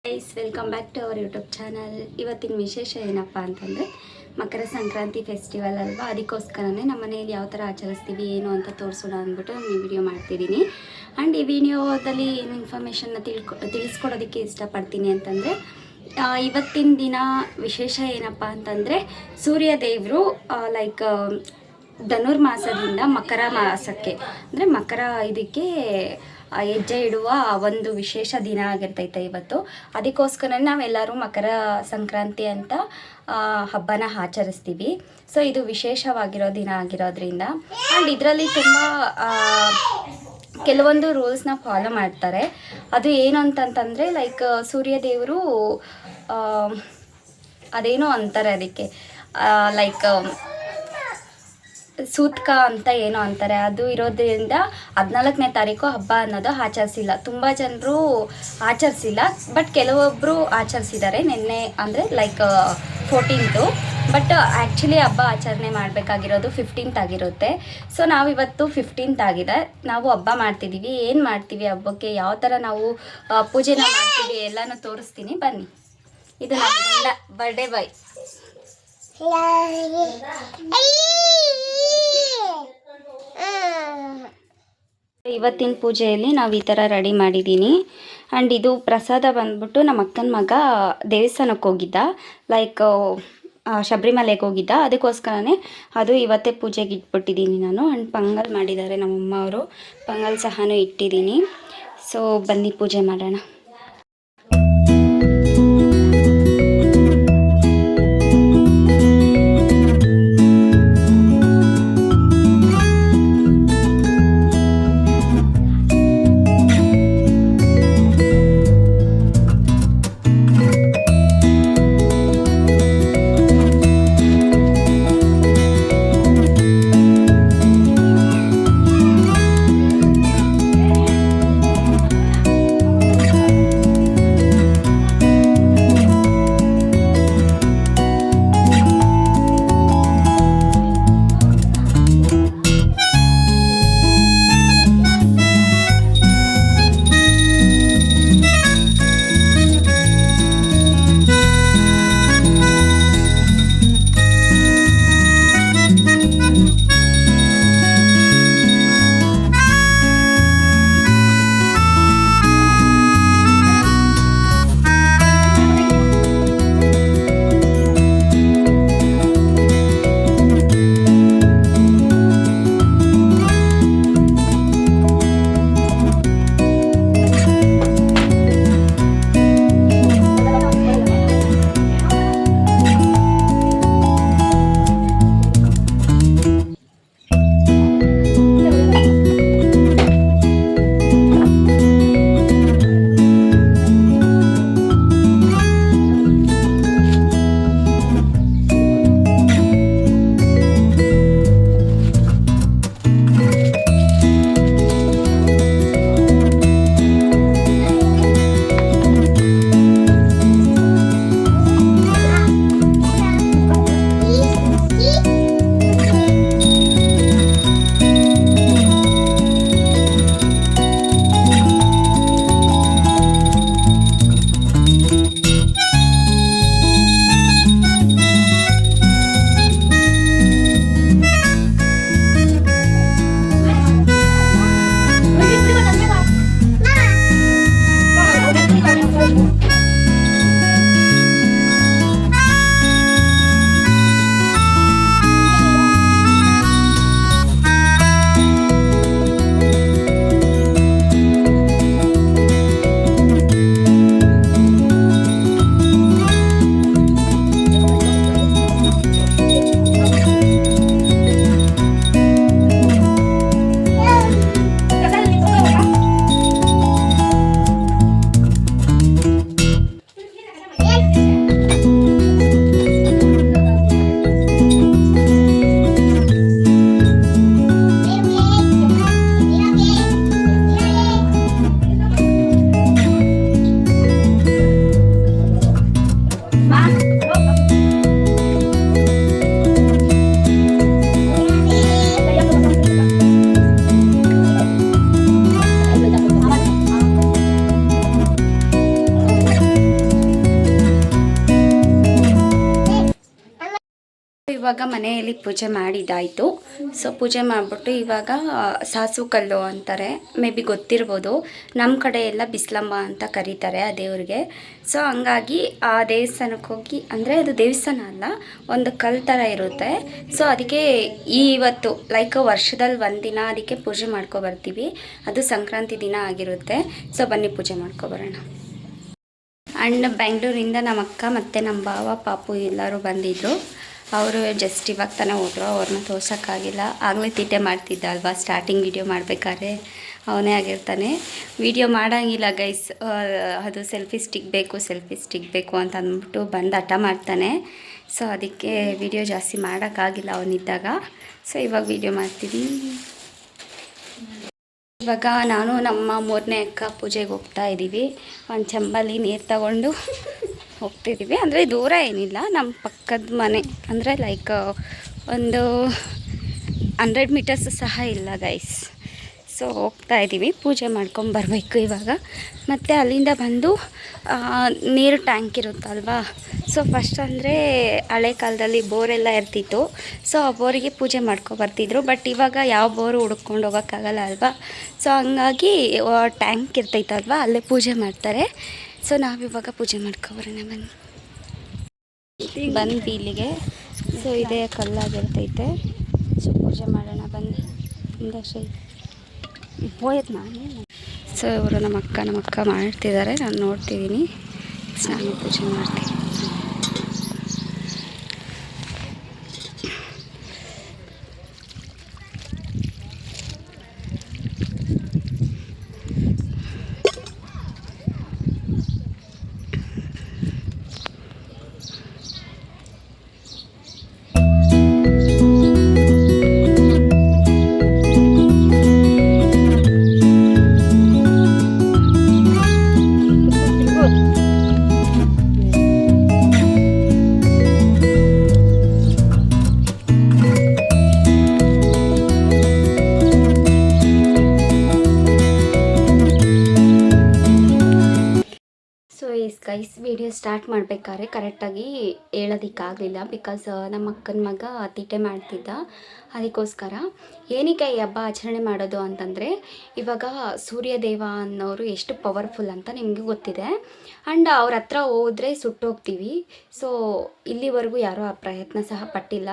Guys, welcome back to our YouTube channel. ಇವತ್ತಿನ ವಿಶೇಷ ಏನಪ್ಪ ಅಂತಂದರೆ ಮಕರ ಸಂಕ್ರಾಂತಿ ಫೆಸ್ಟಿವಲ್ ಅಲ್ವಾ. ಅದಕ್ಕೋಸ್ಕರನೇ ನಮ್ಮ ಮನೆಯಲ್ಲಿ ಯಾವ ಥರ ಆಚರಿಸ್ತೀವಿ ಏನು ಅಂತ ತೋರಿಸೋಣ ಅಂದ್ಬಿಟ್ಟು ನಾನು ಈ ವಿಡಿಯೋ ಮಾಡ್ತಿದ್ದೀನಿ. ಆ್ಯಂಡ್ ಈ ವಿಡಿಯೋದಲ್ಲಿ ಏನು ಇನ್ಫಾರ್ಮೇಷನ್ನ ತಿಳಿಸ್ಕೊಡೋದಕ್ಕೆ ಇಷ್ಟಪಡ್ತೀನಿ ಅಂತಂದರೆ, ಇವತ್ತಿನ ದಿನ ವಿಶೇಷ ಏನಪ್ಪ ಅಂತಂದರೆ ಸೂರ್ಯದೇವರು ಧನುರ್ಮಾಸದಿಂದ ಮಕರ ಮಾಸಕ್ಕೆ ಅಂದರೆ ಮಕರ ಇದಕ್ಕೆ ಹೆಜ್ಜೆ ಇಡುವ ಒಂದು ವಿಶೇಷ ದಿನ ಆಗಿರ್ತೈತೆ ಇವತ್ತು. ಅದಕ್ಕೋಸ್ಕರ ನಾವೆಲ್ಲರೂ ಮಕರ ಸಂಕ್ರಾಂತಿ ಅಂತ ಹಬ್ಬನ ಆಚರಿಸ್ತೀವಿ. ಸೊ ಇದು ವಿಶೇಷವಾಗಿರೋ ದಿನ ಆಗಿರೋದ್ರಿಂದ ಆ್ಯಂಡ್ ಇದರಲ್ಲಿ ತುಂಬ ಕೆಲವೊಂದು ರೂಲ್ಸ್ನ ಫಾಲೋ ಮಾಡ್ತಾರೆ. ಅದು ಏನು ಅಂತಂತಂದರೆ ಸೂರ್ಯದೇವರು ಅದೇನೋ ಅಂತಾರೆ ಅದಕ್ಕೆ ಸೂತ್ಕ ಅಂತ ಏನೋ ಅಂತಾರೆ. ಅದು ಇರೋದ್ರಿಂದ 14ನೇ ತಾರೀಕು ಹಬ್ಬ ಅನ್ನೋದು ಆಚರಿಸಿಲ್ಲ. ತುಂಬ ಜನರು ಆಚರಿಸಿಲ್ಲ, ಬಟ್ ಕೆಲವೊಬ್ಬರು ಆಚರಿಸಿದ್ದಾರೆ. ನಿನ್ನೆ ಅಂದರೆ 14th, ಬಟ್ ಆ್ಯಕ್ಚುಲಿ ಹಬ್ಬ ಆಚರಣೆ ಮಾಡಬೇಕಾಗಿರೋದು 15th ಆಗಿರುತ್ತೆ. ಸೊ ನಾವಿವತ್ತು 15th ಆಗಿದೆ, ನಾವು ಹಬ್ಬ ಮಾಡ್ತಿದ್ದೀವಿ. ಏನು ಮಾಡ್ತೀವಿ ಹಬ್ಬಕ್ಕೆ, ಯಾವ ಥರ ನಾವು ಪೂಜೆನ ಮಾಡ್ತೀವಿ ಎಲ್ಲನೂ ತೋರಿಸ್ತೀನಿ ಬನ್ನಿ. ಇದು ನಮ್ಮ ಬರ್ಡೇ ಬಾಯ್. ಇವತ್ತಿನ ಪೂಜೆಯಲ್ಲಿ ನಾವು ಈ ಥರ ರೆಡಿ ಮಾಡಿದ್ದೀನಿ. ಆ್ಯಂಡ್ ಇದು ಪ್ರಸಾದ ಬಂದ್ಬಿಟ್ಟು ನಮ್ಮ ಅಕ್ಕನ ಮಗ ದೇವಸ್ಥಾನಕ್ಕೆ ಹೋಗಿದ್ದ, ಶಬರಿಮಲೆಗೆ ಹೋಗಿದ್ದ. ಅದಕ್ಕೋಸ್ಕರನೇ ಅದು ಇವತ್ತೇ ಪೂಜೆಗೆ ಇಟ್ಬಿಟ್ಟಿದ್ದೀನಿ ನಾನು. ಆ್ಯಂಡ್ ಪೊಂಗಲ್ ಮಾಡಿದ್ದಾರೆ ನಮ್ಮಮ್ಮ ಅವರು, ಪೊಂಗಲ್ ಸಹನೂ ಇಟ್ಟಿದ್ದೀನಿ. ಸೊ ಬನ್ನಿ ಪೂಜೆ ಮಾಡೋಣ. ಇವಾಗ ಮನೆಯಲ್ಲಿ ಪೂಜೆ ಮಾಡಿದ್ದಾಯಿತು. ಸೊ ಪೂಜೆ ಮಾಡಿಬಿಟ್ಟು ಇವಾಗ ಸಾಸು ಕಲ್ಲು ಅಂತಾರೆ, ಮೇ ಬಿ ಗೊತ್ತಿರ್ಬೋದು. ನಮ್ಮ ಕಡೆ ಎಲ್ಲ ಬಿಸ್ಲಮ್ಮ ಅಂತ ಕರೀತಾರೆ ಆ ದೇವ್ರಿಗೆ. ಸೊ ಹಂಗಾಗಿ ಆ ದೇವಸ್ಥಾನಕ್ಕೆ ಹೋಗಿ, ಅಂದರೆ ಅದು ದೇವಸ್ಥಾನ ಅಲ್ಲ, ಒಂದು ಕಲ್ಲು ಥರ ಇರುತ್ತೆ. ಸೊ ಅದಕ್ಕೆ ಇವತ್ತು ಲೈಕ್ ವರ್ಷದಲ್ಲಿ ಒಂದಿನ ಅದಕ್ಕೆ ಪೂಜೆ ಮಾಡ್ಕೊಬರ್ತೀವಿ. ಅದು ಸಂಕ್ರಾಂತಿ ದಿನ ಆಗಿರುತ್ತೆ. ಸೊ ಬನ್ನಿ ಪೂಜೆ ಮಾಡ್ಕೊಬರೋಣ. ಆ್ಯಂಡ್ ಬೆಂಗಳೂರಿಂದ ನಮ್ಮ ಅಕ್ಕ ಮತ್ತು ನಮ್ಮ ಭಾವ ಪಾಪು ಎಲ್ಲರೂ ಬಂದಿದ್ದರು. ಅವರು ಜಸ್ಟ್ ಇವಾಗ ತಾನೇ ಹೋದರು, ಅವ್ರನ್ನ ತೋರ್ಸೋಕ್ಕಾಗಿಲ್ಲ. ಆಗಲೇ ತೀಟೆ ಮಾಡ್ತಿದ್ದ ಅಲ್ವಾ ಸ್ಟಾರ್ಟಿಂಗ್ ವೀಡಿಯೋ ಮಾಡಬೇಕಾದ್ರೆ, ಅವನೇ ಆಗಿರ್ತಾನೆ. ವೀಡಿಯೋ ಮಾಡೋಂಗಿಲ್ಲ ಗೈಸ್, ಅದು ಸೆಲ್ಫಿ ಸ್ಟಿಕ್ ಬೇಕು ಅಂತ ಅಂದ್ಬಿಟ್ಟು ಬಂದು ಹಠ ಮಾಡ್ತಾನೆ. ಸೊ ಅದಕ್ಕೆ ವೀಡಿಯೋ ಜಾಸ್ತಿ ಮಾಡೋಕ್ಕಾಗಿಲ್ಲ ಅವನಿದ್ದಾಗ. ಸೊ ಇವಾಗ ವೀಡಿಯೋ ಮಾಡ್ತೀವಿ. ಇವಾಗ ನಾನು ನಮ್ಮ 3ನೇ ಅಕ್ಕ ಪೂಜೆಗೆ ಹೋಗ್ತಾ ಇದ್ದೀವಿ. ಒಂದು ಚಂಬಲ್ಲಿ ನೀರು ತಗೊಂಡು ಹೋಗ್ತಿದ್ದೀವಿ. ಅಂದರೆ ದೂರ ಏನಿಲ್ಲ, ನಮ್ಮ ಪಕ್ಕದ ಮನೆ, ಅಂದರೆ ಲೈಕ್ ಒಂದು 100 ಮೀಟರ್ಸ್ ಸಹ ಇಲ್ಲ ಗೈಸ್. ಸೊ ಹೋಗ್ತಾ ಇದ್ದೀವಿ, ಪೂಜೆ ಮಾಡ್ಕೊಂಬರ್ಬೇಕು ಇವಾಗ. ಮತ್ತು ಅಲ್ಲಿಂದ ಬಂದು ನೀರು ಟ್ಯಾಂಕ್ ಇರುತ್ತಲ್ವಾ. ಸೊ ಫಸ್ಟ್ ಅಂದರೆ ಹಳೆ ಕಾಲದಲ್ಲಿ ಬೋರೆಲ್ಲ ಇರ್ತಿತ್ತು. ಸೊ ಆ ಬೋರಿಗೆ ಪೂಜೆ ಮಾಡ್ಕೊಬರ್ತಿದ್ರು. ಬಟ್ ಇವಾಗ ಯಾವ ಬೋರು ಹುಡ್ಕೊಂಡು ಹೋಗೋಕ್ಕಾಗಲ್ಲ ಅಲ್ವಾ. ಸೊ ಹಂಗಾಗಿ ಟ್ಯಾಂಕ್ ಇರ್ತೈತಲ್ವ, ಅಲ್ಲೇ ಪೂಜೆ ಮಾಡ್ತಾರೆ. ಸೊ ನಾವಿವಾಗ ಪೂಜೆ ಮಾಡ್ಕೊಬರೋಣ ಬಂದು ಇಲ್ಲಿಗೆ. ಸೊ ಇದೇ ಕಲ್ಲಾಗಿರ್ತೈತೆ. ಸೊ ಪೂಜೆ ಮಾಡೋಣ ಬನ್ನಿ. ಹೋಯ್ತು ನಾನು. ಸೊ ಇವರು ನಮ್ಮ ಅಕ್ಕ ಮಾಡ್ತಿದ್ದಾರೆ, ನಾನು ನೋಡ್ತಿದ್ದೀನಿ. ನಾನು ಪೂಜೆ ಮಾಡ್ತೀನಿ. ಗೈಸ್ ವಿಡಿಯೋ ಸ್ಟಾರ್ಟ್ ಮಾಡಬೇಕಾದ್ರೆ ಕರೆಕ್ಟಾಗಿ ಹೇಳೋದಕ್ಕಾಗಲಿಲ್ಲ. ಬಿಕಾಸ್ ನಮ್ಮ ಅಕ್ಕನ ಮಗ ತೀಟೆ ಮಾಡ್ತಿದ್ದ. ಅದಕ್ಕೋಸ್ಕರ ಏನಕ್ಕೆ ಈ ಹಬ್ಬ ಆಚರಣೆ ಮಾಡೋದು ಅಂತಂದರೆ, ಇವಾಗ ಸೂರ್ಯದೇವ ಅನ್ನೋರು ಎಷ್ಟು ಪವರ್ಫುಲ್ ಅಂತ ನಿಮಗೆ ಗೊತ್ತಿದೆ. ಆ್ಯಂಡ್ ಅವ್ರ ಹತ್ರ ಹೋದರೆ ಸುಟ್ಟೋಗ್ತೀವಿ. ಸೊ ಇಲ್ಲಿವರೆಗೂ ಯಾರೂ ಆ ಪ್ರಯತ್ನ ಸಹ ಪಟ್ಟಿಲ್ಲ.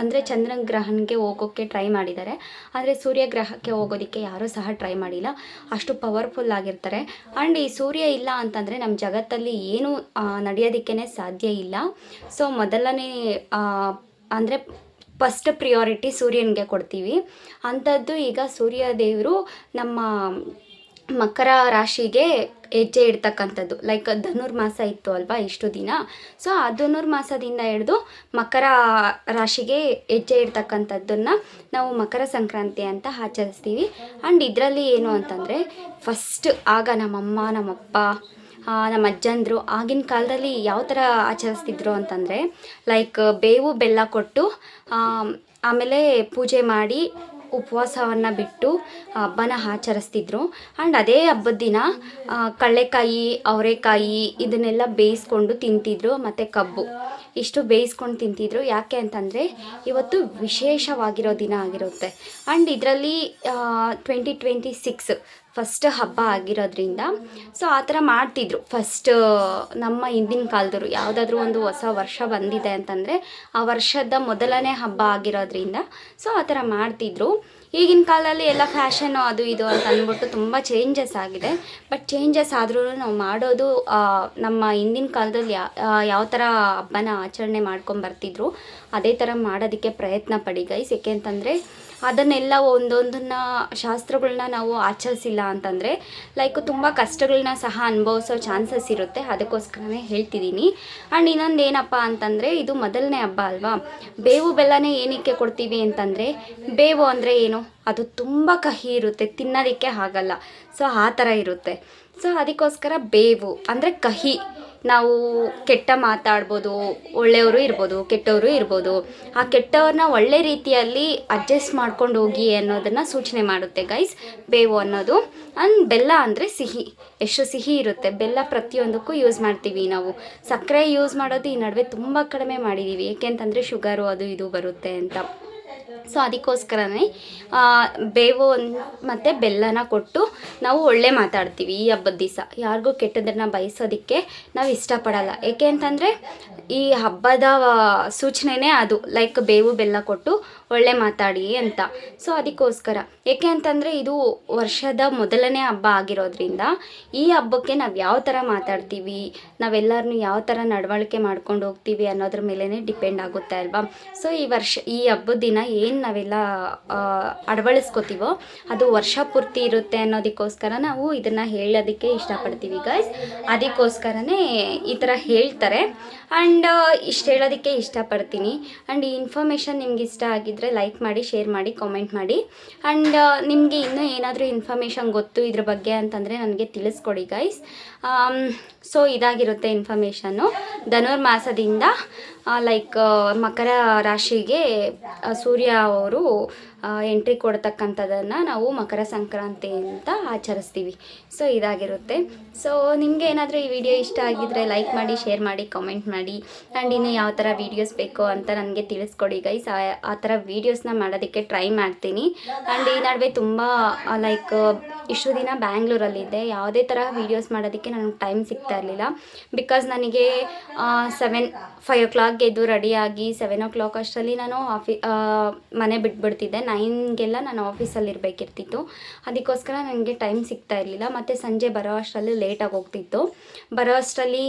ಅಂದರೆ ಚಂದ್ರನ ಗ್ರಹಣಕ್ಕೆ ಹೋಗೋಕ್ಕೆ ಟ್ರೈ ಮಾಡಿದ್ದಾರೆ, ಆದರೆ ಸೂರ್ಯಗ್ರಹಕ್ಕೆ ಹೋಗೋದಕ್ಕೆ ಯಾರೂ ಸಹ ಟ್ರೈ ಮಾಡಿಲ್ಲ. ಅಷ್ಟು ಪವರ್ಫುಲ್ ಆಗಿರ್ತಾರೆ. ಆ್ಯಂಡ್ ಈ ಸೂರ್ಯ ಇಲ್ಲ ಅಂತಂದರೆ ನಮ್ಮ ಜಗತ್ತಲ್ಲಿ ಏನೂ ನಡೆಯೋದಕ್ಕೇ ಸಾಧ್ಯ ಇಲ್ಲ. ಸೊ ಮೊದಲನೇ ಅಂದರೆ ಫಸ್ಟ್ ಪ್ರಿಯಾರಿಟಿ ಸೂರ್ಯನಿಗೆ ಕೊಡ್ತೀವಿ. ಅಂಥದ್ದು ಈಗ ಸೂರ್ಯ ದೇವರು ನಮ್ಮ ಮಕರ ರಾಶಿಗೆ ಹೆಜ್ಜೆ ಇಡ್ತಕ್ಕಂಥದ್ದು. ಲೈಕ್ ಧನುರ್ಮಾಸ ಇತ್ತು ಅಲ್ವಾ ಇಷ್ಟು ದಿನ. ಸೊ ಆ ಧನುರ್ಮಾಸದಿಂದ ಹಿಡಿದು ಮಕರ ರಾಶಿಗೆ ಹೆಜ್ಜೆ ಇಡ್ತಕ್ಕಂಥದ್ದನ್ನು ನಾವು ಮಕರ ಸಂಕ್ರಾಂತಿ ಅಂತ ಆಚರಿಸ್ತೀವಿ. ಆ್ಯಂಡ್ ಇದರಲ್ಲಿ ಏನು ಅಂತಂದರೆ, ಫಸ್ಟ್ ಆಗ ನಮ್ಮಮ್ಮ, ನಮ್ಮಪ್ಪ, ನಮ್ಮ ಅಜ್ಜಂದರು ಆಗಿನ ಕಾಲದಲ್ಲಿ ಯಾವ ಥರ ಆಚರಿಸ್ತಿದ್ರು ಅಂತಂದರೆ, ಲೈಕ್ ಬೇವು ಬೆಲ್ಲ ಕೊಟ್ಟು ಆಮೇಲೆ ಪೂಜೆ ಮಾಡಿ ಉಪವಾಸವನ್ನು ಬಿಟ್ಟು ಹಬ್ಬನ ಆಚರಿಸ್ತಿದ್ರು. ಆ್ಯಂಡ್ ಅದೇ ಹಬ್ಬದ ದಿನ ಕಡಲೆಕಾಯಿ, ಅವರೆಕಾಯಿ ಇದನ್ನೆಲ್ಲ ಬೇಯಿಸ್ಕೊಂಡು ತಿಂತಿದ್ರು, ಮತ್ತು ಕಬ್ಬು ಇಷ್ಟು ಬೇಯಿಸ್ಕೊಂಡು ತಿಂತಿದ್ರು. ಯಾಕೆ ಅಂತಂದರೆ ಇವತ್ತು ವಿಶೇಷವಾಗಿರೋ ದಿನ ಆಗಿರುತ್ತೆ. ಆ್ಯಂಡ್ ಇದರಲ್ಲಿ 2026 ಫಸ್ಟ್ ಹಬ್ಬ ಆಗಿರೋದ್ರಿಂದ ಸೊ ಆ ಥರ ಮಾಡ್ತಿದ್ರು. ಫಸ್ಟ್ ನಮ್ಮ ಹಿಂದಿನ ಕಾಲದವರು ಯಾವುದಾದ್ರೂ ಒಂದು ಹೊಸ ವರ್ಷ ಬಂದಿದೆ ಅಂತಂದರೆ ಆ ವರ್ಷದ ಮೊದಲನೇ ಹಬ್ಬ ಆಗಿರೋದ್ರಿಂದ ಸೊ ಆ ಥರ ಮಾಡ್ತಿದ್ರು. ಈಗಿನ ಕಾಲದಲ್ಲಿ ಎಲ್ಲ ಫ್ಯಾಷನ್ನು ಅದು ಇದು ಅಂತ ಅಂದ್ಬಿಟ್ಟು ತುಂಬ ಚೇಂಜಸ್ ಆಗಿದೆ. ಬಟ್ ಚೇಂಜಸ್ ಆದ್ರೂ ನಾವು ಮಾಡೋದು ನಮ್ಮ ಹಿಂದಿನ ಕಾಲದಲ್ಲಿ ಯಾವ ಥರ ಹಬ್ಬನ ಆಚರಣೆ ಮಾಡ್ಕೊಂಬರ್ತಿದ್ರು ಅದೇ ಥರ ಮಾಡೋದಕ್ಕೆ ಪ್ರಯತ್ನ ಪಡಿ ಗೈಸ್. ಏಕೆ ಅಂತಂದರೆ ಅದನ್ನೆಲ್ಲ ಒಂದೊಂದನ್ನು ಶಾಸ್ತ್ರಗಳನ್ನ ನಾವು ಆಚರಿಸಿಲ್ಲ ಅಂತಂದರೆ ಲೈಕ್ ತುಂಬ ಕಷ್ಟಗಳನ್ನ ಸಹ ಅನುಭವಿಸೋ ಚಾನ್ಸಸ್ ಇರುತ್ತೆ. ಅದಕ್ಕೋಸ್ಕರನೇ ಹೇಳ್ತಿದ್ದೀನಿ. ಆ್ಯಂಡ್ ಇನ್ನೊಂದು ಏನಪ್ಪ ಅಂತಂದರೆ, ಇದು ಮೊದಲನೇ ಹಬ್ಬ ಅಲ್ವಾ. ಬೇವು ಬೆಲ್ಲನೇ ಏನಕ್ಕೆ ಕೊಡ್ತೀವಿ ಅಂತಂದರೆ, ಬೇವು ಅಂದರೆ ಏನು, ಅದು ತುಂಬ ಕಹಿ ಇರುತ್ತೆ, ತಿನ್ನೋದಕ್ಕೆ ಆಗಲ್ಲ. ಸೊ ಆ ಥರ ಇರುತ್ತೆ. ಸೊ ಅದಕ್ಕೋಸ್ಕರ ಬೇವು ಅಂದರೆ ಕಹಿ, ನಾವು ಕೆಟ್ಟ ಮಾತಾಡ್ಬೋದು, ಒಳ್ಳೆಯವರು ಇರ್ಬೋದು, ಕೆಟ್ಟವರು ಇರ್ಬೋದು. ಆ ಕೆಟ್ಟವ್ರನ್ನ ಒಳ್ಳೆ ರೀತಿಯಲ್ಲಿ ಅಡ್ಜಸ್ಟ್ ಮಾಡ್ಕೊಂಡು ಹೋಗಿ ಅನ್ನೋದನ್ನು ಸೂಚನೆ ಮಾಡುತ್ತೆ ಗೈಸ್ ಬೇವು ಅನ್ನೋದು. ಆ್ಯಂಡ್ ಬೆಲ್ಲ ಅಂದರೆ ಸಿಹಿ, ಎಷ್ಟು ಸಿಹಿ ಇರುತ್ತೆ ಬೆಲ್ಲ. ಪ್ರತಿಯೊಂದಕ್ಕೂ ಯೂಸ್ ಮಾಡ್ತೀವಿ ನಾವು. ಸಕ್ಕರೆ ಯೂಸ್ ಮಾಡೋದು ಈ ನಡುವೆ ತುಂಬ ಕಡಿಮೆ ಮಾಡಿದ್ದೀವಿ, ಏಕೆಂತಂದರೆ ಶುಗರು ಅದು ಇದು ಬರುತ್ತೆ ಅಂತ. ಸೊ ಅದಕ್ಕೋಸ್ಕರನೇ ಬೇವು ಮತ್ತು ಬೆಲ್ಲನ ಕೊಟ್ಟು ನಾವು ಒಳ್ಳೆ ಮಾತಾಡ್ತೀವಿ ಈ ಹಬ್ಬದ ದಿವಸ. ಯಾರಿಗೂ ಕೆಟ್ಟದನ್ನು ಬಯಸೋದಕ್ಕೆ ನಾವು ಇಷ್ಟಪಡಲ್ಲ. ಏಕೆ ಅಂತಂದರೆ ಈ ಹಬ್ಬದ ಸೂಚನೆನೇ ಅದು, ಲೈಕ್ ಬೇವು ಬೆಲ್ಲ ಕೊಟ್ಟು ಒಳ್ಳೆ ಮಾತಾಡಿ ಅಂತ. ಸೊ ಅದಕ್ಕೋಸ್ಕರ, ಏಕೆ ಅಂತಂದರೆ ಇದು ವರ್ಷದ ಮೊದಲನೇ ಹಬ್ಬ ಆಗಿರೋದ್ರಿಂದ ಈ ಹಬ್ಬಕ್ಕೆ ನಾವು ಯಾವ ಥರ ಮಾತಾಡ್ತೀವಿ, ನಾವೆಲ್ಲರನ್ನೂ ಯಾವ ಥರ ನಡವಳಿಕೆ ಮಾಡ್ಕೊಂಡು ಹೋಗ್ತೀವಿ ಅನ್ನೋದ್ರ ಮೇಲೇ ಡಿಪೆಂಡ್ ಆಗುತ್ತೆ ಅಲ್ವಾ. ಸೊ ಈ ಹಬ್ಬದ ದಿನ ಏನು ನಾವೆಲ್ಲ ಅಳವಡಿಸ್ಕೋತೀವೋ ಅದು ವರ್ಷ ಪೂರ್ತಿ ಇರುತ್ತೆ ಅನ್ನೋದಕ್ಕೋಸ್ಕರ ನಾವು ಇದನ್ನು ಹೇಳೋದಕ್ಕೆ ಇಷ್ಟಪಡ್ತೀವಿ ಗೈಸ್. ಅದಕ್ಕೋಸ್ಕರನೇ ಈ ಥರ ಹೇಳ್ತಾರೆ. ಆ್ಯಂಡ್ ಇಷ್ಟು ಹೇಳೋದಕ್ಕೆ ಇಷ್ಟಪಡ್ತೀನಿ. ಆ್ಯಂಡ್ ಈ ಇನ್ಫಾರ್ಮೇಷನ್ ನಿಮ್ಗೆ ಇಷ್ಟ ಆಗಿದ್ದರೆ ಲೈಕ್ ಮಾಡಿ, ಶೇರ್ ಮಾಡಿ, ಕಾಮೆಂಟ್ ಮಾಡಿ. ಆ್ಯಂಡ್ ನಿಮಗೆ ಇನ್ನೂ ಏನಾದರೂ ಇನ್ಫಾರ್ಮೇಷನ್ ಗೊತ್ತು ಇದ್ರ ಬಗ್ಗೆ ಅಂತಂದರೆ ನನಗೆ ತಿಳಿಸ್ಕೊಡಿ ಗೈಸ್. ಸೊ ಇದಾಗಿರುತ್ತೆ ಇನ್ಫಾರ್ಮೇಷನ್ನು. ಧನುರ್ಮಾಸದಿಂದ ಲೈಕ್ ಮಕರ ರಾಶಿಗೆ ಸೂರ್ಯ ಅವರು ಎಂಟ್ರಿ ಕೊಡ್ತಕ್ಕಂಥದ್ದನ್ನು ನಾವು ಮಕರ ಸಂಕ್ರಾಂತಿ ಅಂತ ಆಚರಿಸ್ತೀವಿ. ಸೊ ಇದಾಗಿರುತ್ತೆ. ಸೊ ನಿಮಗೆ ಏನಾದರೂ ಈ ವಿಡಿಯೋ ಇಷ್ಟ ಆಗಿದ್ದರೆ ಲೈಕ್ ಮಾಡಿ, ಶೇರ್ ಮಾಡಿ, ಕಾಮೆಂಟ್ ಮಾಡಿ. ಆ್ಯಂಡ್ ಇನ್ನು ಯಾವ ಥರ ವೀಡಿಯೋಸ್ ಬೇಕೋ ಅಂತ ನನಗೆ ತಿಳಿಸ್ಕೊಡಿ ಗೈಸ್. ಆ ಥರ ವೀಡಿಯೋಸ್ನ ಮಾಡೋದಕ್ಕೆ ಟ್ರೈ ಮಾಡ್ತೀನಿ. ಆ್ಯಂಡ್ ಈ ನಡುವೆ ತುಂಬ ಲೈಕ್ ಇಷ್ಟು ದಿನ ಬ್ಯಾಂಗ್ಳೂರಲ್ಲಿದ್ದೆ, ಯಾವುದೇ ಥರ ವೀಡಿಯೋಸ್ ಮಾಡೋದಕ್ಕೆ ನನಗೆ ಟೈಮ್ ಸಿಗ್ತಾ ಇರಲಿಲ್ಲ. ಬಿಕಾಸ್ ನನಗೆ 5 o'clock ಎದ್ದು ರೆಡಿಯಾಗಿ 7 o'clock ಅಷ್ಟರಲ್ಲಿ ನಾನು ಮನೆ ಬಿಟ್ಬಿಡ್ತಿದ್ದೆ. 9ಗೆಲ್ಲ ನಾನು ಆಫೀಸಲ್ಲಿ ಇರಬೇಕಿರ್ತಿತ್ತು. ಅದಕ್ಕೋಸ್ಕರ ನನಗೆ ಟೈಮ್ ಸಿಗ್ತಾ ಇರಲಿಲ್ಲ. ಮತ್ತು ಸಂಜೆ ಬರೋ ಅಷ್ಟರಲ್ಲಿ ಲೇಟಾಗಿ ಹೋಗ್ತಿತ್ತು. ಬರೋ ಅಷ್ಟರಲ್ಲಿ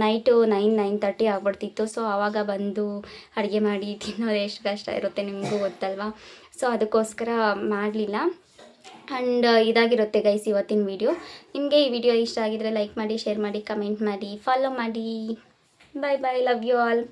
ನೈಟು 9-9:30 ಆಗ್ಬಿಡ್ತಿತ್ತು. ಸೊ ಆವಾಗ ಬಂದು ಅಡುಗೆ ಮಾಡಿ ತಿನ್ನೋದು ಎಷ್ಟು ಕಷ್ಟ ಇರುತ್ತೆ ನಿಮಗೂ ಗೊತ್ತಲ್ವಾ. ಸೊ ಅದಕ್ಕೋಸ್ಕರ ಮಾಡಲಿಲ್ಲ. ಆ್ಯಂಡ್ ಇದಾಗಿರುತ್ತೆ ಗೈಸ್ ಇವತ್ತಿನ ವಿಡಿಯೋ. ನಿಮಗೆ ಈ ವಿಡಿಯೋ ಇಷ್ಟ ಆಗಿದರೆ ಲೈಕ್ ಮಾಡಿ, ಶೇರ್ ಮಾಡಿ, ಕಮೆಂಟ್ ಮಾಡಿ, ಫಾಲೋ ಮಾಡಿ. ಬಾಯ್ ಬಾಯ್, ಲವ್ ಯು ಆಲ್.